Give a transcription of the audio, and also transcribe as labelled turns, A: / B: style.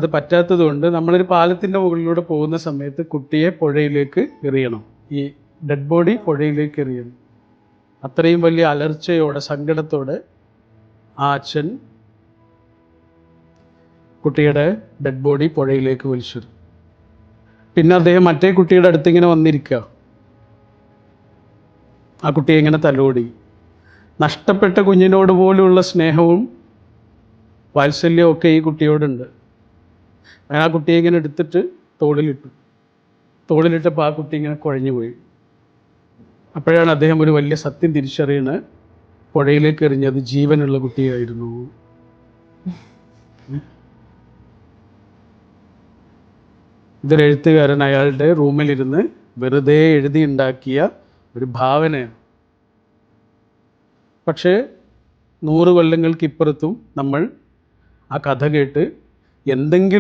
A: അത് പറ്റാത്തതുകൊണ്ട് നമ്മളൊരു പാലത്തിൻ്റെ മുകളിലൂടെ പോകുന്ന സമയത്ത് കുട്ടിയെ പുഴയിലേക്ക് എറിയണം. ഈ ഡെഡ് ബോഡി പുഴയിലേക്ക് എറിയണം. അത്രയും വലിയ അലർച്ചയോടെ സങ്കടത്തോടെ ആ അച്ഛൻ കുട്ടിയുടെ ഡെഡ് ബോഡി പുഴയിലേക്ക് വലിച്ചു. പിന്നെ അദ്ദേഹം മറ്റേ കുട്ടിയുടെ അടുത്ത് ഇങ്ങനെ വന്നിരിക്കുക. ആ കുട്ടിയെ ഇങ്ങനെ തലോടി. നഷ്ടപ്പെട്ട കുഞ്ഞിനോട് പോലുള്ള സ്നേഹവും വാത്സല്യവും ഒക്കെ ഈ കുട്ടിയോടുണ്ട്. ആ കുട്ടിയെ ഇങ്ങനെ എടുത്തിട്ട് തോളിലിട്ടപ്പോൾ ആ കുട്ടി ഇങ്ങനെ കുഴഞ്ഞു പോയി. അപ്പോഴാണ് അദ്ദേഹം ഒരു വലിയ സത്യം തിരിച്ചറിയുന്നത്, പുഴയിലേക്ക് എറിഞ്ഞത് ജീവനുള്ള കുട്ടിയായിരുന്നു. ഇതൊരു എഴുത്തുകാരൻ അയാളുടെ റൂമിലിരുന്ന് വെറുതെ എഴുതിയുണ്ടാക്കിയ ഒരു ഭാവനയാണ്. പക്ഷേ 100 കൊല്ലങ്ങൾക്ക് ഇപ്പുറത്തും നമ്മൾ ആ കഥ കേട്ട് എന്തെങ്കിലും